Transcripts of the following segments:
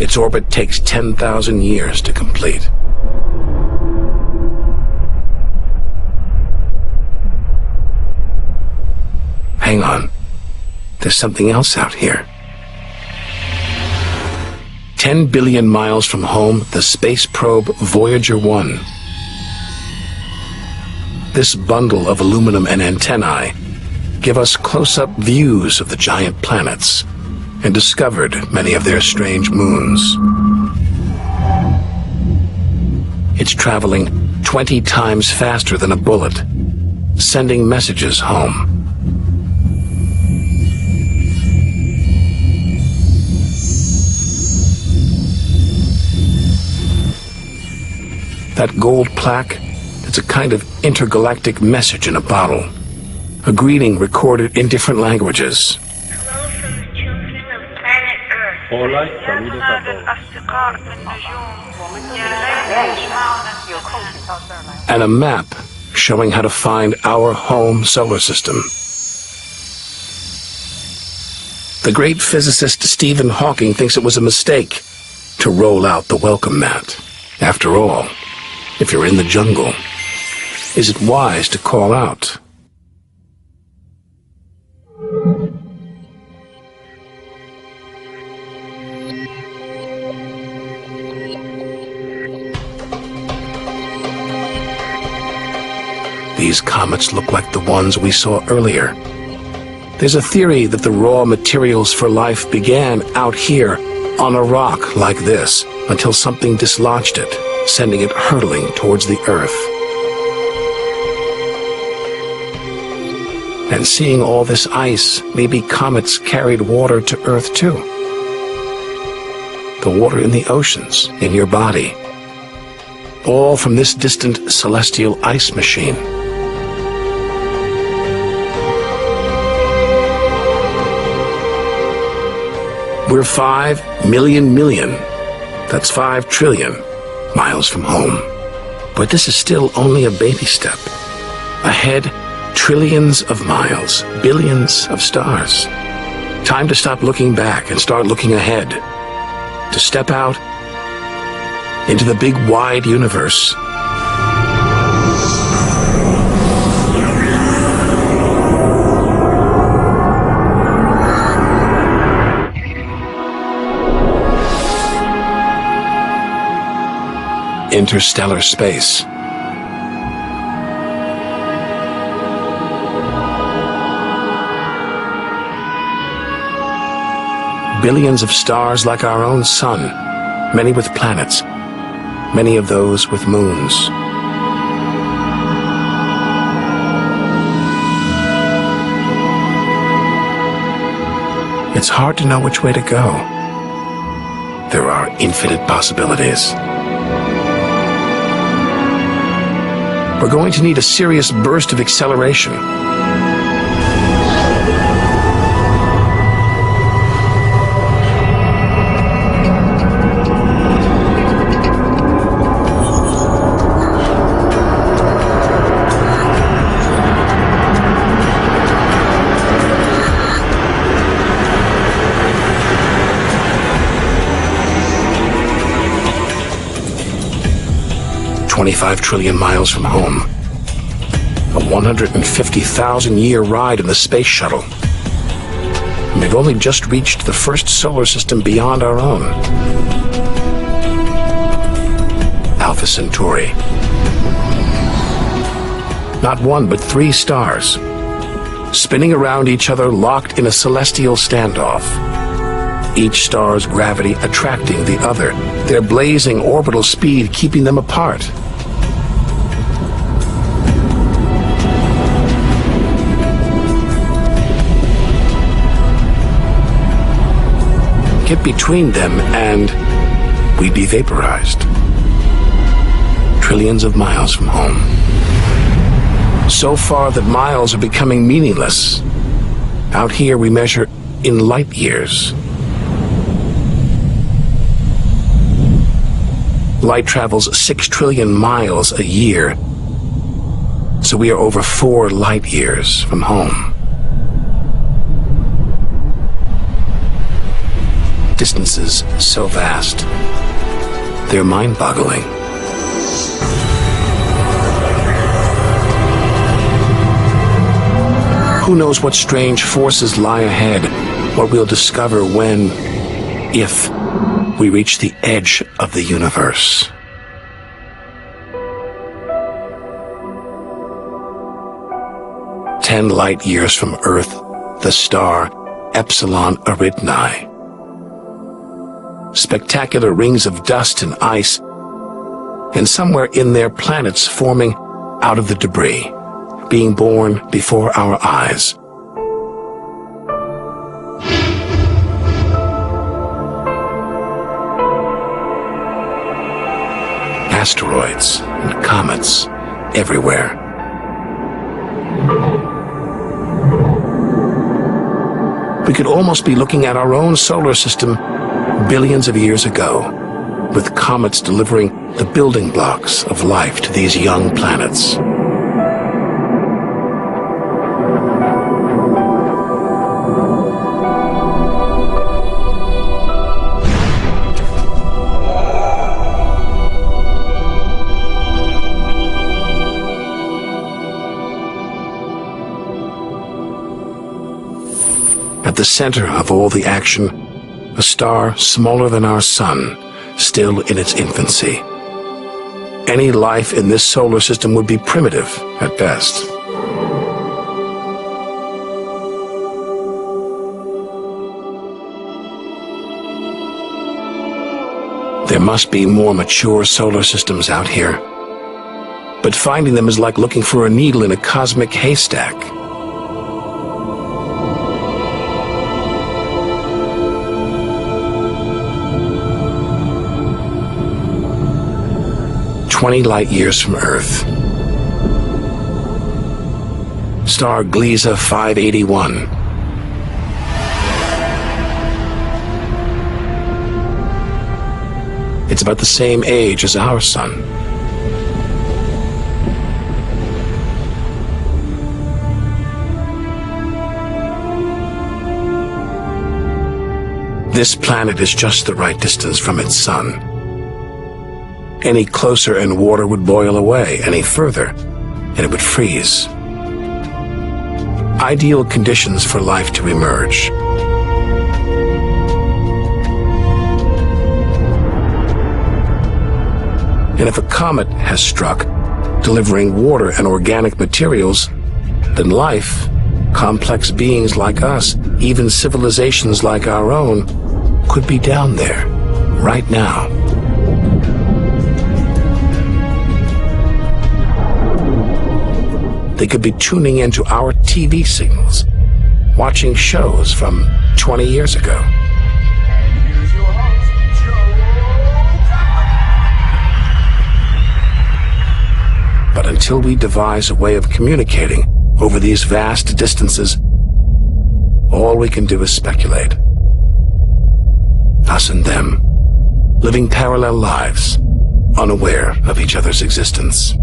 Its orbit takes 10,000 years to complete. Hang on. There's something else out here. 10 billion miles from home, the space probe Voyager 1. This bundle of aluminum and antennae give us close-up views of the giant planets and discovered many of their strange moons. It's traveling 20 times faster than a bullet, sending messages home. That gold plaque, it's a kind of intergalactic message in a bottle. A greeting recorded in different languages. Hello from the children of planet Earth. And a map showing how to find our home solar system. The great physicist Stephen Hawking thinks it was a mistake to roll out the welcome mat. After all, if you're in the jungle, is it wise to call out? These comets look like the ones we saw earlier. There's a theory that the raw materials for life began out here on a rock like this until something dislodged it, sending it hurtling towards the Earth. And seeing all this ice, maybe comets carried water to Earth too. The water in the oceans, in your body. All from this distant celestial ice machine. We're 5 million, that's 5 trillion miles from home. But this is still only a baby step. Ahead, trillions of miles, billions of stars. Time to stop looking back and start looking ahead. To step out into the big wide universe. Interstellar space. Billions of stars like our own sun, many with planets, many of those with moons. It's hard to know which way to go. There are infinite possibilities. We're going to need a serious burst of acceleration. $25 trillion miles from home. A 150,000-year ride in the space shuttle. And we've only just reached the first solar system beyond our own. Alpha Centauri. Not one, but 3 stars. Spinning around each other, locked in a celestial standoff. Each star's gravity attracting the other. Their blazing orbital speed keeping them apart. Get between them and we'd be vaporized. Trillions of miles from home. So far that miles are becoming meaningless. Out here we measure in light years. Light travels 6 trillion miles a year, so we are over 4 light years from home. distances so vast, they're mind-boggling. Who knows what strange forces lie ahead, what we'll discover when, if, we reach the edge of the universe. "10 light years from Earth, the star Epsilon Eridani. Spectacular rings of dust and ice, and somewhere in there planets forming out of the debris, being born before our eyes. Asteroids and comets everywhere. We could almost be looking at our own solar system billions of years ago, with comets delivering the building blocks of life to these young planets. At the center of all the action, a star smaller than our sun, still in its infancy. Any life in this solar system would be primitive at best. There must be more mature solar systems out here, but finding them is like looking for a needle in a cosmic haystack. "20 light years from Earth. Star Gliese 581. It's about the same age as our sun. This planet is just the right distance from its sun. Any closer and water would boil away, any further, and it would freeze. Ideal conditions for life to emerge. And if a comet has struck, delivering water and organic materials, then life, complex beings like us, even civilizations like our own, could be down there, right now. They could be tuning into our TV signals, watching shows from 20 years ago. But until we devise a way of communicating over these vast distances, all we can do is speculate. Us and them, living parallel lives, unaware of each other's existence.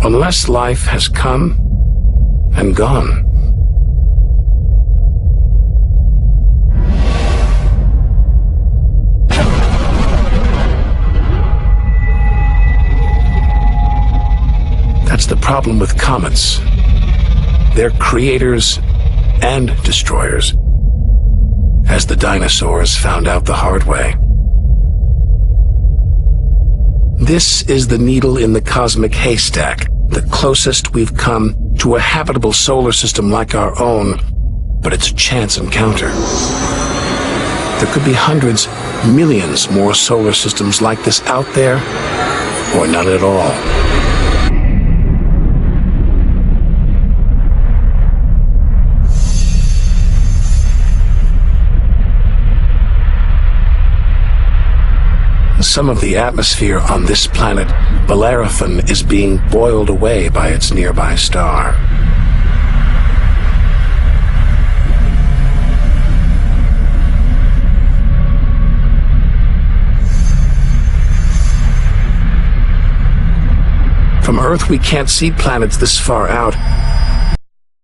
Unless life has come and gone. That's the problem with comets. They're creators and destroyers, as the dinosaurs found out the hard way. This is the needle in the cosmic haystack, the closest we've come to a habitable solar system like our own, but it's a chance encounter. There could be hundreds, millions more solar systems like this out there, or none at all. Some of the atmosphere on this planet, Bellerophon, is being boiled away by its nearby star. From Earth, we can't see planets this far out,